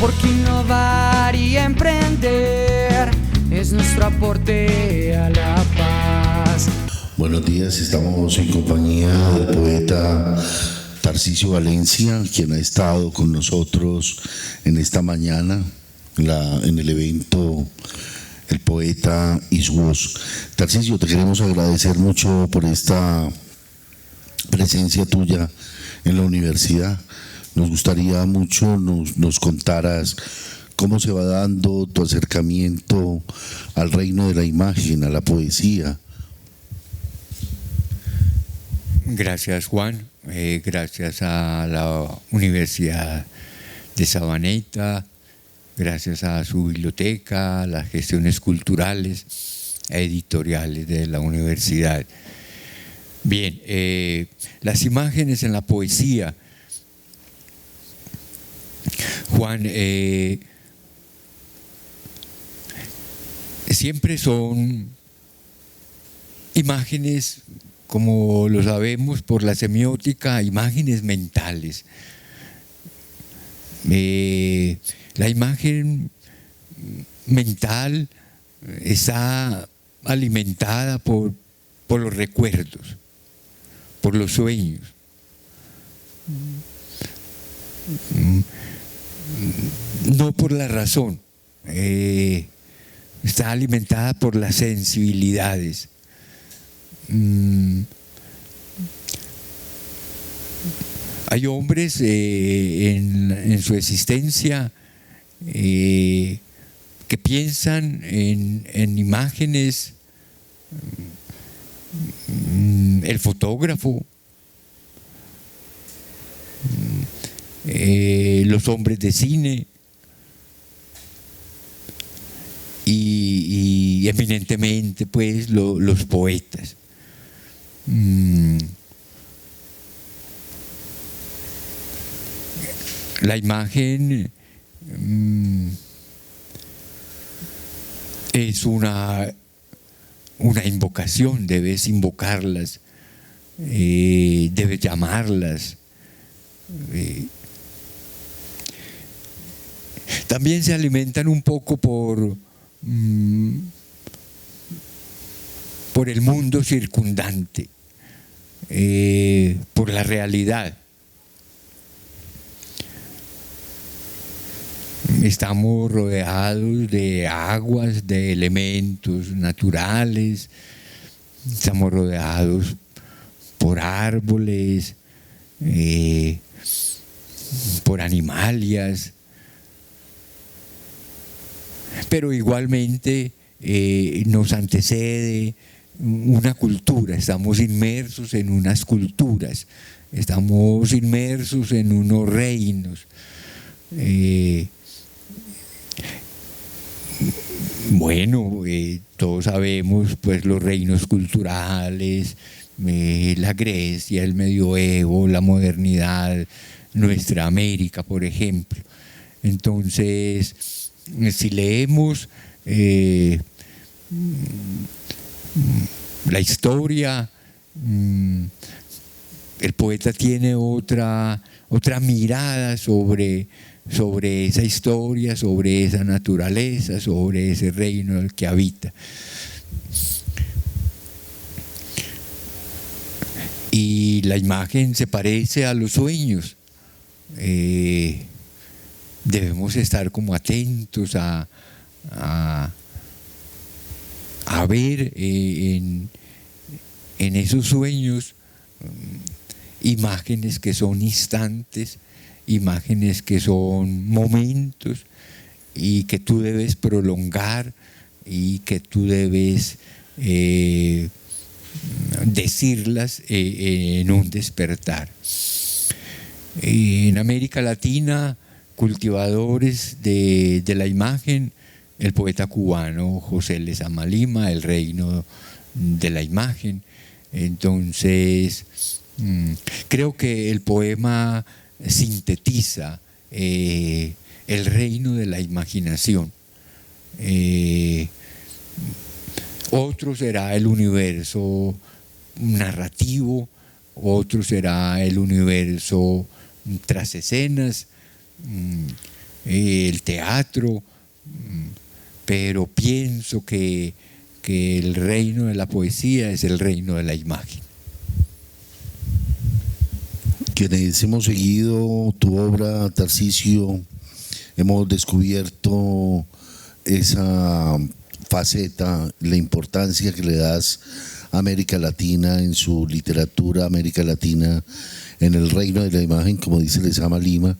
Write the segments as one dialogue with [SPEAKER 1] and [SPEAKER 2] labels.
[SPEAKER 1] porque innovar y emprender es nuestro aporte a la paz.
[SPEAKER 2] Buenos días, estamos en compañía del poeta Tarcisio Valencia, quien ha estado con nosotros en esta mañana en el evento El Poeta y su Voz. Tarcisio, te queremos agradecer mucho por esta presencia tuya en la universidad. Nos gustaría mucho nos contaras cómo se va dando tu acercamiento al reino de la imagen, a la poesía.
[SPEAKER 3] Gracias, Juan. Gracias a la Universidad de Sabaneta, gracias a su biblioteca, a las gestiones culturales e editoriales de la universidad. Bien, las imágenes en la poesía. Juan, siempre son imágenes, como lo sabemos por la semiótica, imágenes mentales. La imagen mental está alimentada por los recuerdos, por los sueños. No por la razón, está alimentada por las sensibilidades. Hay hombres en su existencia que piensan en imágenes, el fotógrafo, los hombres de cine y eminentemente pues los poetas. La imagen es una invocación, debes invocarlas, debes llamarlas. También se alimentan un poco por el mundo circundante, por la realidad. Estamos rodeados de aguas, de elementos naturales, estamos rodeados por árboles, por animalias, pero igualmente nos antecede una cultura, estamos inmersos en unas culturas, estamos inmersos en unos reinos. Bueno, todos sabemos pues los reinos culturales, la Grecia, el medioevo, la modernidad, nuestra América, por ejemplo. Entonces, si leemos la historia, el poeta tiene otra mirada sobre esa historia, sobre esa naturaleza, sobre ese reino en el que habita. Y la imagen se parece a los sueños. Debemos estar como atentos a ver en esos sueños imágenes que son instantes, imágenes que son momentos y que tú debes prolongar y que tú debes decirlas en un despertar. En América Latina, cultivadores de la imagen, el poeta cubano José Lezama Lima, El reino de la imagen. Entonces, creo que el poema sintetiza el reino de la imaginación. Otro será el universo narrativo, otro será el universo tras escenas, el teatro, pero pienso que el reino de la poesía es el reino de la imagen.
[SPEAKER 2] Quienes hemos seguido tu obra, Tarcisio, hemos descubierto esa faceta, la importancia que le das a América Latina en su literatura, América Latina en el reino de la imagen, como dice Lezama Lima,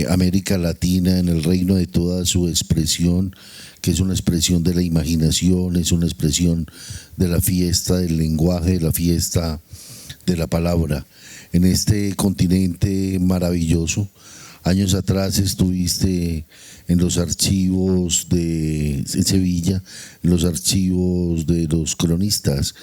[SPEAKER 2] América Latina en el reino de toda su expresión, que es una expresión de la imaginación, es una expresión de la fiesta del lenguaje, de la fiesta de la palabra. En este continente maravilloso, años atrás estuviste en los archivos en Sevilla, en los archivos de los cronistas.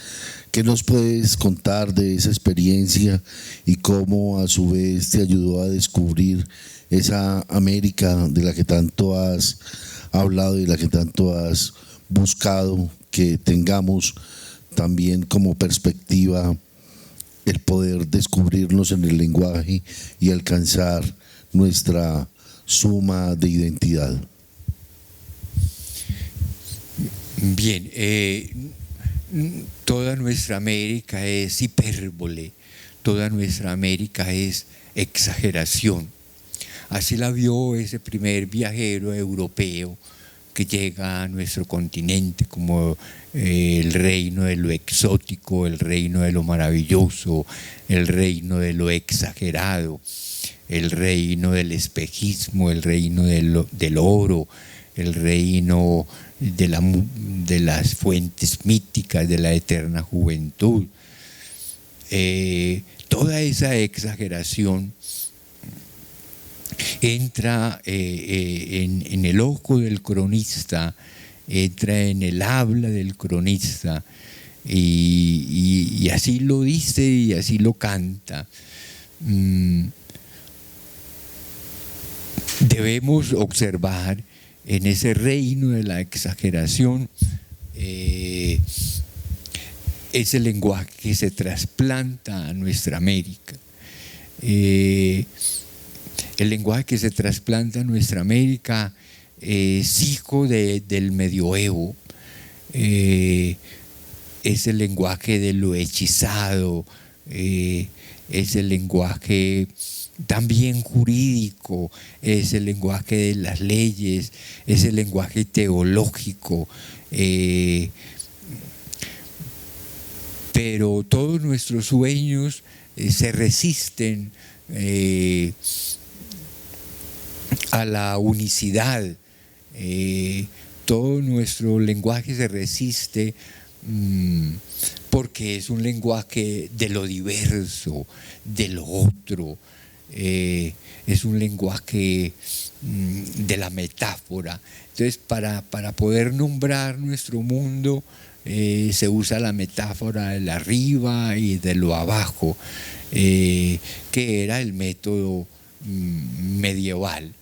[SPEAKER 2] ¿Qué nos puedes contar de esa experiencia y cómo a su vez te ayudó a descubrir esa América de la que tanto has hablado y de la que tanto has buscado que tengamos también como perspectiva el poder descubrirnos en el lenguaje y alcanzar nuestra suma de identidad?
[SPEAKER 3] Bien, toda nuestra América es hipérbole, toda nuestra América es exageración. Así la vio ese primer viajero europeo que llega a nuestro continente como el reino de lo exótico, el reino de lo maravilloso, el reino de lo exagerado, el reino del espejismo, el reino del oro, el reino de las fuentes míticas, de la eterna juventud. Toda esa exageración entra en el ojo del cronista, entra en el habla del cronista, y así lo dice y así lo canta. Debemos observar en ese reino de la exageración ese lenguaje que se trasplanta a nuestra América. El lenguaje que se trasplanta a nuestra América es hijo del medioevo, es el lenguaje de lo hechizado, es el lenguaje también jurídico, es el lenguaje de las leyes, es el lenguaje teológico, pero todos nuestros sueños se resisten a la unicidad, todo nuestro lenguaje se resiste porque es un lenguaje de lo diverso, de lo otro, es un lenguaje de la metáfora. Entonces, para poder nombrar nuestro mundo se usa la metáfora del arriba y de lo abajo, que era el método medieval.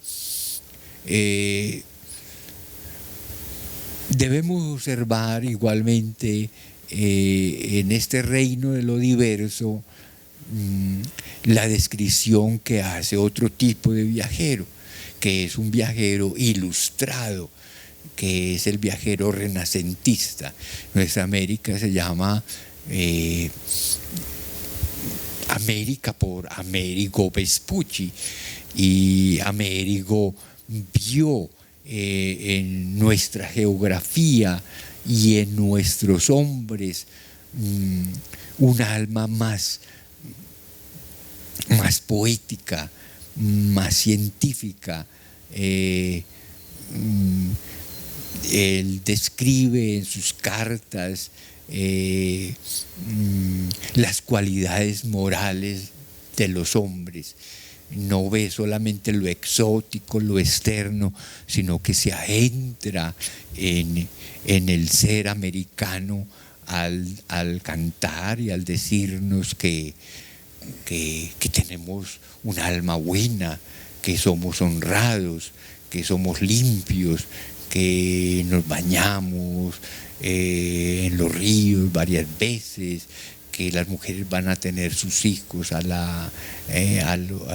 [SPEAKER 3] Debemos observar igualmente en este reino de lo diverso la descripción que hace otro tipo de viajero, que es un viajero ilustrado, que es el viajero renacentista. Nuestra América se llama América por Amerigo Vespucci, y Amerigo vio en nuestra geografía y en nuestros hombres un alma más poética, más científica. Él describe en sus cartas las cualidades morales de los hombres. No ve solamente lo exótico, lo externo, sino que se adentra en el ser americano al cantar y al decirnos que tenemos un alma buena, que somos honrados, que somos limpios, que nos bañamos en los ríos varias veces, que las mujeres van a tener sus hijos a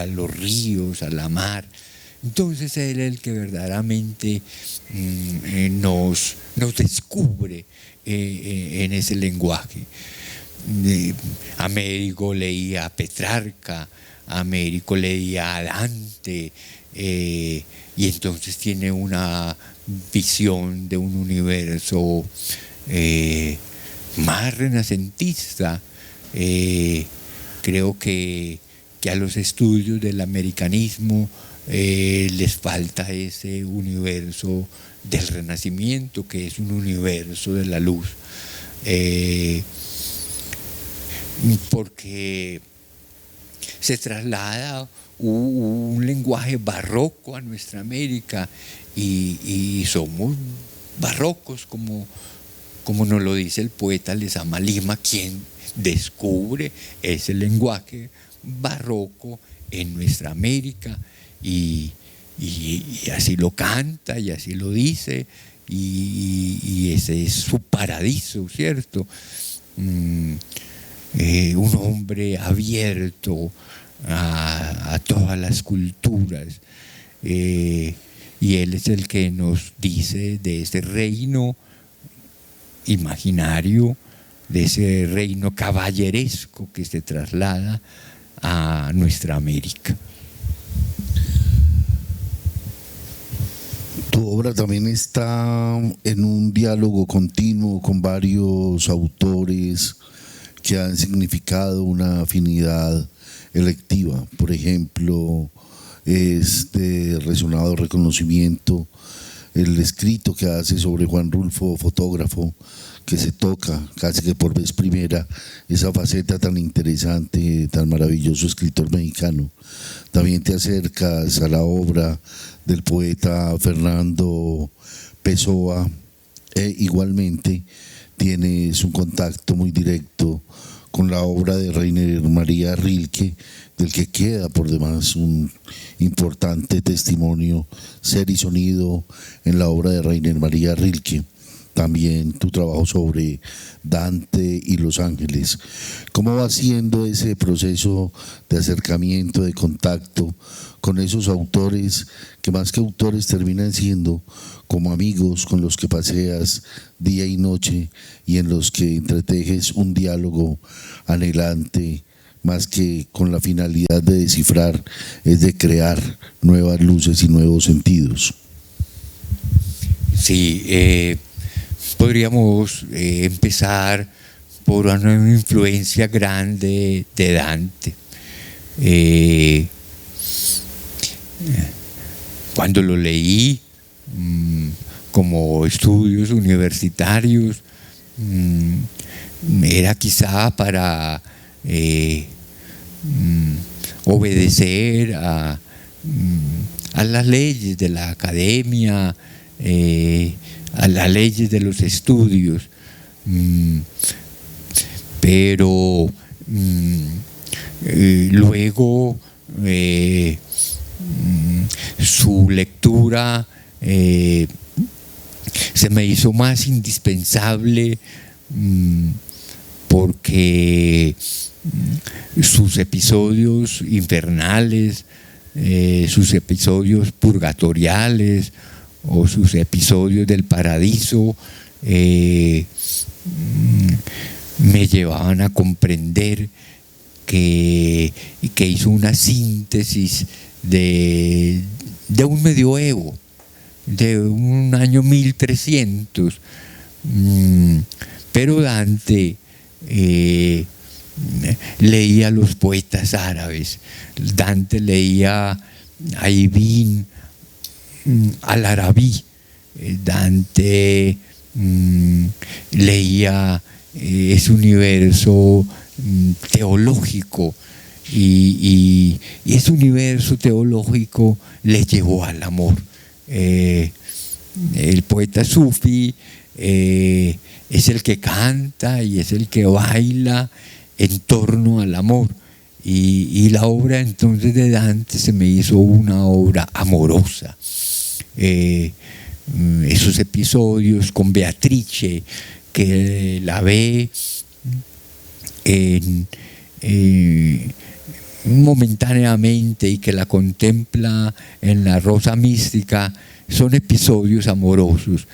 [SPEAKER 3] los ríos, a la mar, Entonces él es el que verdaderamente nos descubre en ese lenguaje. Américo leía a Petrarca, Américo leía a Dante, y entonces tiene una visión de un universo más renacentista. Creo que a los estudios del americanismo les falta ese universo del Renacimiento, que es un universo de la luz, porque se traslada un lenguaje barroco a nuestra América y somos barrocos, como nos lo dice el poeta Lezama Lima, quien descubre ese lenguaje barroco en nuestra América, y así lo canta y así lo dice, y ese es su paradiso, ¿cierto? Un hombre abierto a todas las culturas, y él es el que nos dice de ese reino imaginario, de ese reino caballeresco que se traslada a nuestra América.
[SPEAKER 2] Tu obra también está en un diálogo continuo con varios autores que han significado una afinidad electiva. Por ejemplo, es de resonado reconocimiento el escrito que hace sobre Juan Rulfo, fotógrafo, que se toca casi que por vez primera esa faceta tan interesante, tan maravilloso escritor mexicano. También te acercas a la obra del poeta Fernando Pessoa, e igualmente tienes un contacto muy directo con la obra de Rainer María Rilke, del que queda por demás un importante testimonio, ser y sonido en la obra de Rainer María Rilke. También tu trabajo sobre Dante y Los Ángeles. ¿Cómo va siendo ese proceso de acercamiento, de contacto con esos autores que más que autores terminan siendo como amigos con los que paseas día y noche y en los que entretejes un diálogo anhelante, más que con la finalidad de descifrar, es de crear nuevas luces y nuevos sentidos?
[SPEAKER 3] Sí, podríamos empezar por una influencia grande de Dante. Cuando lo leí como estudios universitarios, era quizá para obedecer a las leyes de la academia, a las leyes de los estudios, pero luego su lectura se me hizo más indispensable, porque sus episodios infernales, sus episodios purgatoriales o sus episodios del paradiso me llevaban a comprender que hizo una síntesis de un medioevo, de un año 1300. Pero Dante leía a los poetas árabes. Dante leía a Ibn al-Arabi. Dante leía ese universo teológico, y ese universo teológico le llevó al amor. El poeta sufi es el que canta y es el que baila en torno al amor, y la obra entonces de Dante se me hizo una obra amorosa. Esos episodios con Beatrice, que la ve momentáneamente y que la contempla en la rosa mística, son episodios amorosos.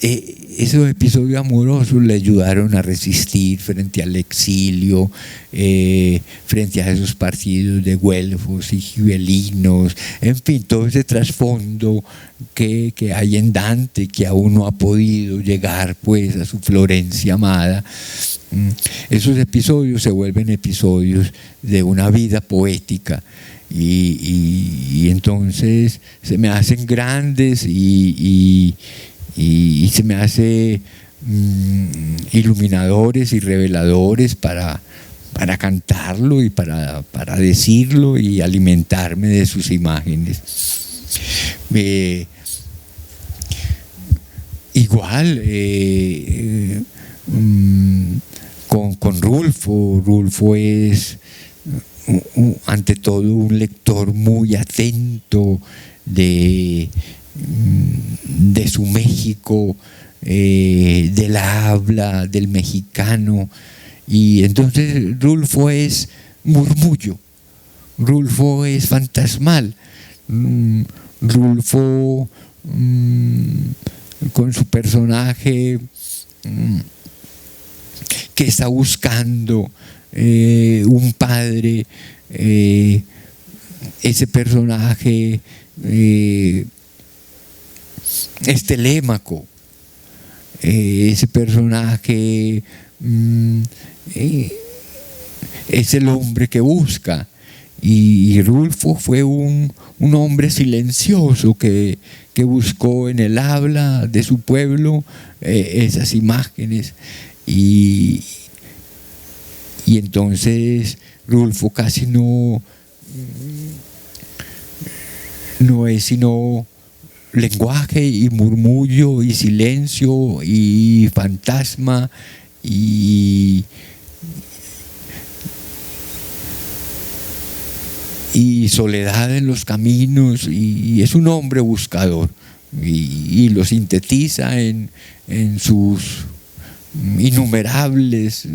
[SPEAKER 3] Esos episodios amorosos le ayudaron a resistir frente al exilio, frente a esos partidos de güelfos y gibelinos, en fin, todo ese trasfondo que hay en Dante, que aún no ha podido llegar pues a su Florencia amada. Esos episodios se vuelven episodios de una vida poética y entonces se me hacen grandes y se me hace iluminadores y reveladores para cantarlo y para decirlo y alimentarme de sus imágenes. Igual con Rulfo. Rulfo es ante todo un lector muy atento de su México, del habla del mexicano, y entonces Rulfo es murmullo, Rulfo es fantasmal, Rulfo con su personaje que está buscando un padre, ese personaje es Telémaco, ese personaje es el hombre que busca, y Rulfo fue un hombre silencioso que buscó en el habla de su pueblo esas imágenes, y entonces Rulfo casi no es sino lenguaje y murmullo y silencio y fantasma y soledad en los caminos, y es un hombre buscador y lo sintetiza en sus innumerables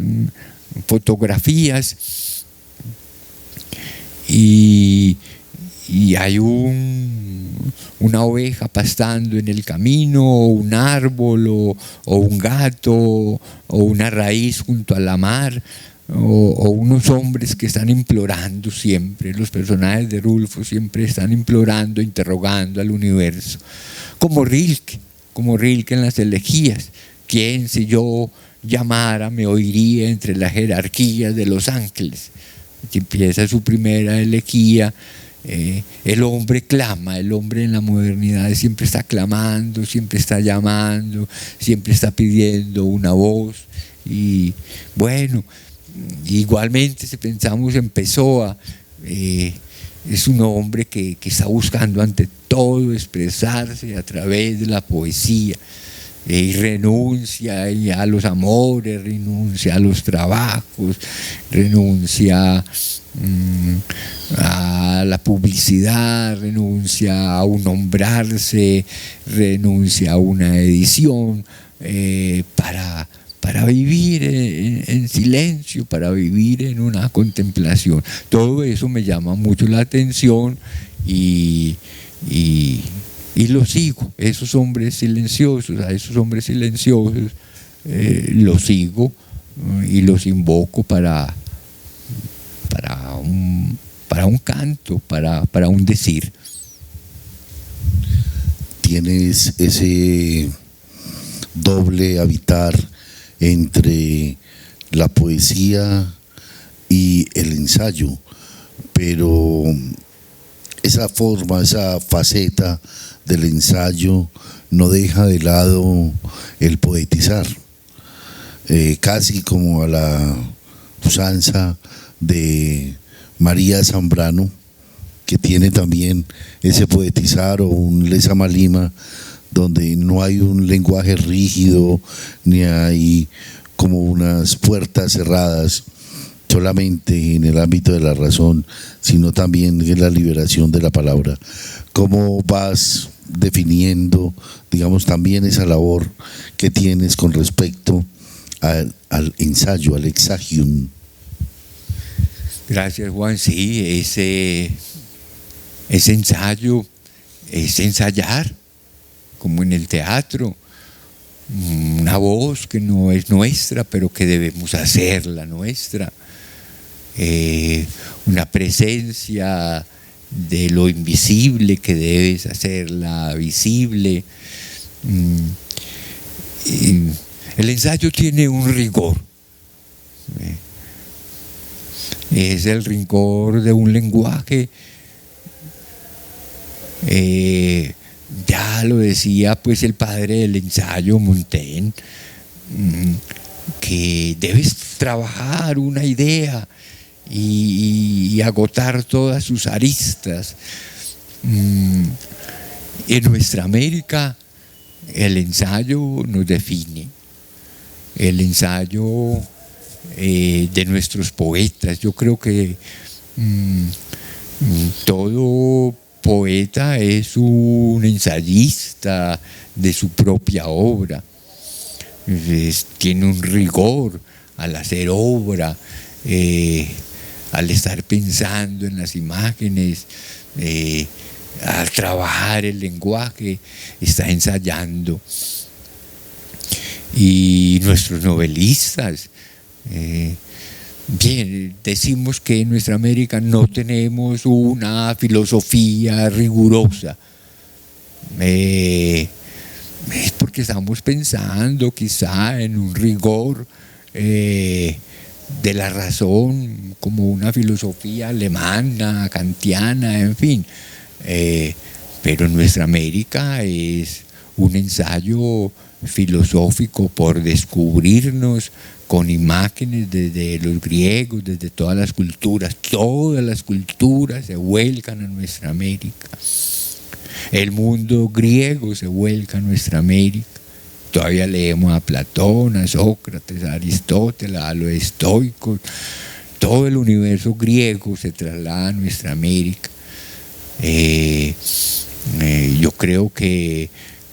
[SPEAKER 3] fotografías, y hay una oveja pastando en el camino, o un árbol, o un gato, o una raíz junto a la mar, o unos hombres que están implorando siempre. Los personajes de Rulfo siempre están implorando, interrogando al universo, como Rilke en las elegías. ¿Quién, si yo llamara, me oiría entre las jerarquías de los ángeles? Que empieza su primera elegía. El hombre clama, el hombre en la modernidad siempre está clamando, siempre está llamando, siempre está pidiendo una voz. Y bueno, igualmente si pensamos en Pessoa, es un hombre que está buscando ante todo expresarse a través de la poesía, y renuncia a los amores, renuncia a los trabajos, renuncia a la publicidad, renuncia a un nombrarse, renuncia a una edición, para vivir en silencio, para vivir en una contemplación. Todo eso me llama mucho la atención y los sigo, a esos hombres silenciosos los sigo y los invoco para un canto, para un decir.
[SPEAKER 2] Tienes ese doble habitar entre la poesía y el ensayo, pero esa forma, esa faceta del ensayo no deja de lado el poetizar, casi como a la usanza de María Zambrano, que tiene también ese poetizar, o un Lesa Lima, donde no hay un lenguaje rígido, ni hay como unas puertas cerradas solamente en el ámbito de la razón, sino también en la liberación de la palabra. ¿Cómo vas definiendo, digamos, también esa labor que tienes con respecto al ensayo, al exagium?
[SPEAKER 3] Gracias, Juan. Sí, ese ensayo es ensayar, como en el teatro, una voz que no es nuestra, pero que debemos hacerla nuestra, una presencia de lo invisible que debes hacerla visible. El ensayo tiene un rigor. Es el rigor de un lenguaje. Ya lo decía pues el padre del ensayo, Montaigne, que debes trabajar una idea y agotar todas sus aristas. En nuestra América el ensayo nos define, el ensayo de nuestros poetas. Yo creo que todo poeta es un ensayista de su propia obra. Tiene un rigor al hacer obra, al estar pensando en las imágenes, al trabajar el lenguaje, está ensayando. Y nuestros novelistas, bien, decimos que en nuestra América no tenemos una filosofía rigurosa. Es porque estamos pensando quizá en un rigor de la razón, como una filosofía alemana, kantiana, en fin. Pero en nuestra América es un ensayo filosófico por descubrirnos con imágenes desde los griegos, desde todas las culturas se vuelcan a nuestra América. El mundo griego se vuelca a nuestra América. Todavía leemos a Platón, a Sócrates, a Aristóteles, a los estoicos. Todo el universo griego se traslada a nuestra América. Yo creo que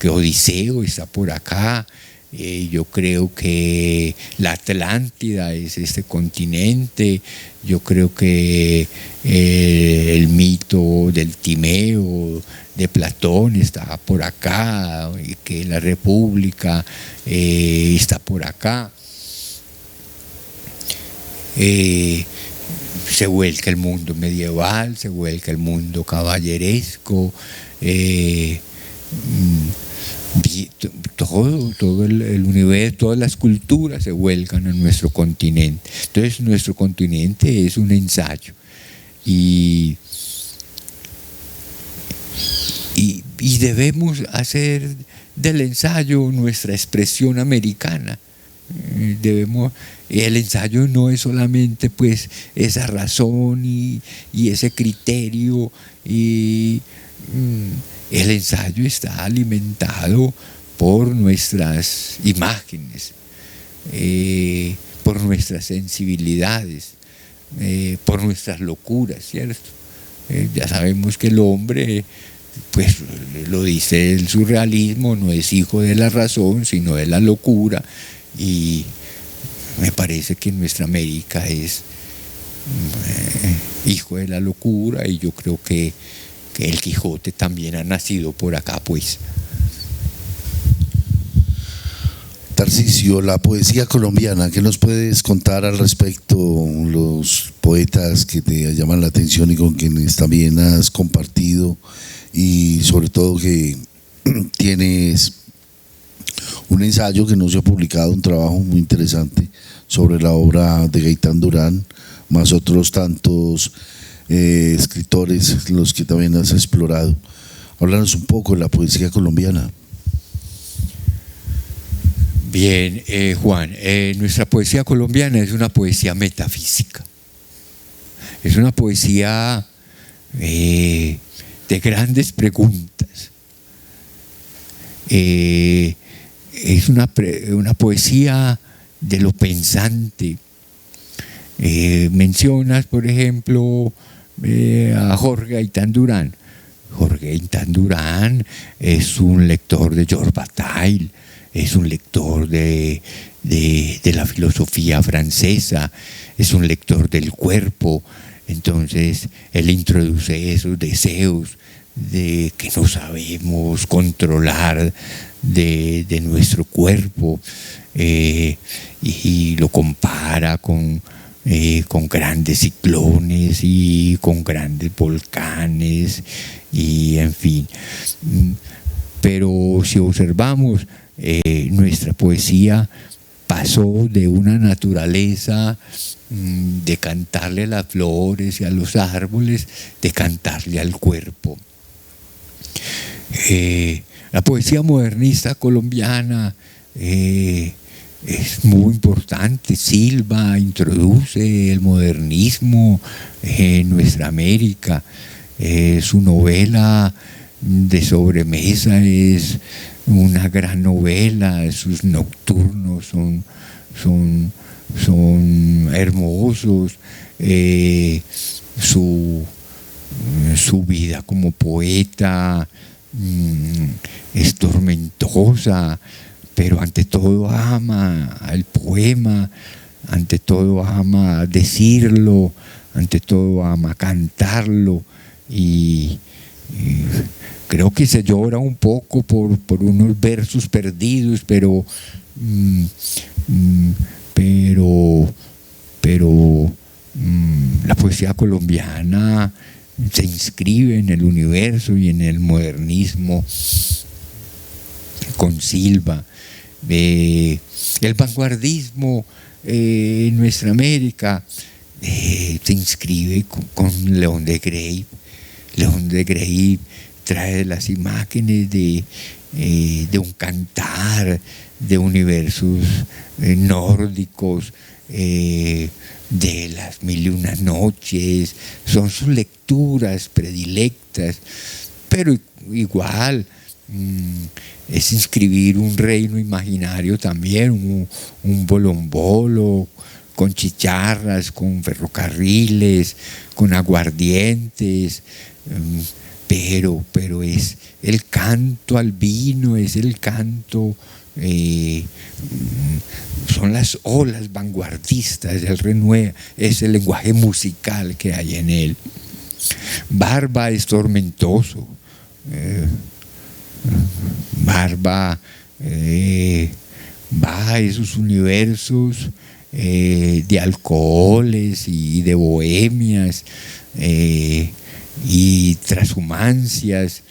[SPEAKER 3] Odiseo está por acá. Yo creo que la Atlántida es este continente. Yo creo que el mito del Timeo de Platón está por acá, y que la República está por acá. Se vuelca el mundo medieval, se vuelca el mundo caballeresco. Todo el universo, todas las culturas se vuelcan a nuestro continente. Entonces nuestro continente es un ensayo y debemos hacer del ensayo nuestra expresión americana. El ensayo no es solamente pues esa razón y ese criterio, el ensayo está alimentado por nuestras imágenes, por nuestras sensibilidades, por nuestras locuras, ¿cierto? Ya sabemos que el hombre, pues lo dice el surrealismo, no es hijo de la razón, sino de la locura, y me parece que nuestra América es hijo de la locura, y yo creo que el Quijote también ha nacido por acá, pues.
[SPEAKER 2] Tarcisio, la poesía colombiana, ¿qué nos puedes contar al respecto? Los poetas que te llaman la atención y con quienes también has compartido, y sobre todo que tienes un ensayo que no se ha publicado, un trabajo muy interesante sobre la obra de Gaitán Durán, más otros tantos escritores los que también has explorado. Háblanos un poco de la poesía colombiana.
[SPEAKER 3] Bien, Juan, nuestra poesía colombiana es una poesía metafísica, es una poesía de grandes preguntas, es una poesía de lo pensante. Mencionas, por ejemplo, a Jorge Gaitán Durán. Jorge Gaitán Durán es un lector de George Bataille, es un lector de de la filosofía francesa, es un lector del cuerpo. Entonces él introduce esos deseos de que no sabemos controlar de nuestro cuerpo, y lo compara con grandes ciclones y con grandes volcanes, y en fin. Pero si observamos, nuestra poesía pasó de una naturaleza de cantarle a las flores y a los árboles, de cantarle al cuerpo. La poesía modernista colombiana es muy importante. Silva introduce el modernismo en nuestra América. Su novela de sobremesa es una gran novela. Sus nocturnos son hermosos. Su vida como poeta es tormentosa, pero ante todo ama el poema, ante todo ama decirlo, ante todo ama cantarlo, y creo que se llora un poco por unos versos perdidos, pero la poesía colombiana se inscribe en el universo y en el modernismo con Silva. El vanguardismo en nuestra América se inscribe con León de Grey. León de Grey trae las imágenes de un cantar, de universos nórdicos, de las mil y una noches. Son sus lecturas predilectas, pero igual es inscribir un reino imaginario también, un bolombolo, con chicharras, con ferrocarriles, con aguardientes, pero es el canto al vino, es el canto, son las olas vanguardistas, es el lenguaje musical que hay en él. Barba es tormentoso. Barba va a esos universos de alcoholes y de bohemias y transhumancias,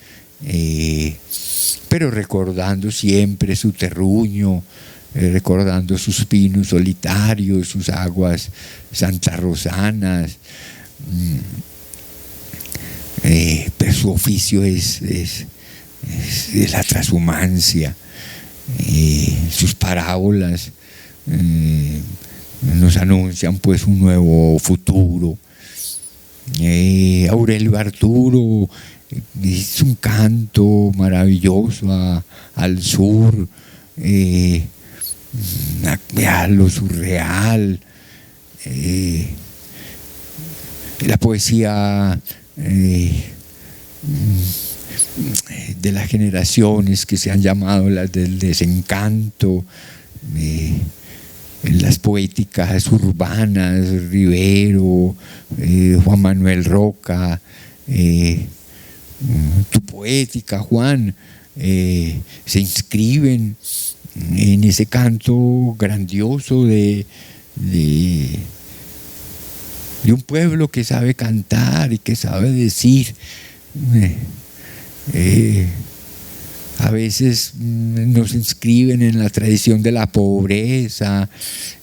[SPEAKER 3] pero recordando siempre su terruño, recordando sus pinos solitarios, sus aguas santarrosanas. Pero su oficio es la transhumancia. Sus parábolas nos anuncian pues un nuevo futuro. Aurelio Arturo hizo un canto maravilloso al sur, a lo surreal. La poesía de las generaciones que se han llamado las del desencanto, las poéticas urbanas, Rivero, Juan Manuel Roca, tu poética, Juan, se inscriben en ese canto grandioso de un pueblo que sabe cantar y que sabe decir. A veces nos inscriben en la tradición de la pobreza.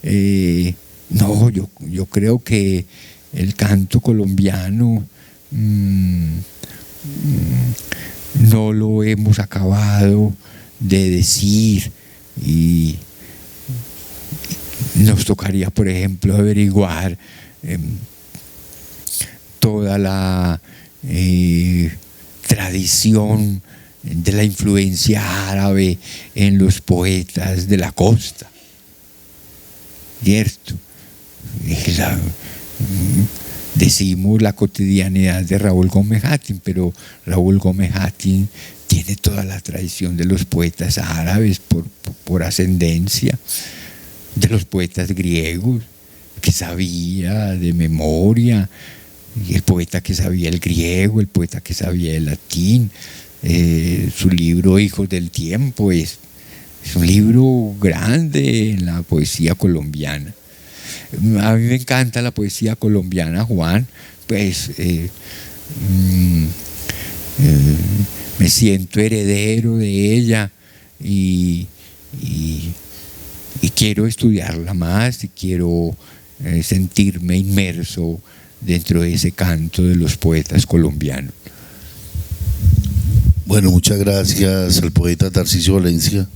[SPEAKER 3] No, yo creo que el canto colombiano no lo hemos acabado de decir, y nos tocaría, por ejemplo, averiguar toda la tradición de la influencia árabe en los poetas de la costa, ¿cierto? Decimos la cotidianidad de Raúl Gómez Hatín, pero Raúl Gómez Hatín tiene toda la tradición de los poetas árabes por ascendencia. de los poetas griegos, que sabía de memoria, y el poeta que sabía el griego, el poeta que sabía el latín. Su libro Hijos del Tiempo es un libro grande en la poesía colombiana. A mí me encanta la poesía colombiana, Juan, pues me siento heredero de ella y quiero estudiarla más y quiero sentirme inmerso dentro de ese canto de los poetas colombianos.
[SPEAKER 2] Bueno, muchas gracias al poeta Tarcisio Valencia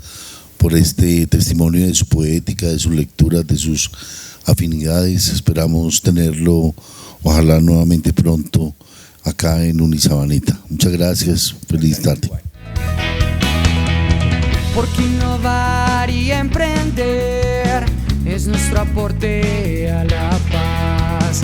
[SPEAKER 2] por este testimonio de su poética, de sus lecturas, de sus afinidades. Esperamos tenerlo, ojalá nuevamente pronto, acá en Unisabaneta. Muchas gracias, feliz tarde.
[SPEAKER 1] Porque innovar y emprender es nuestro aporte a la paz.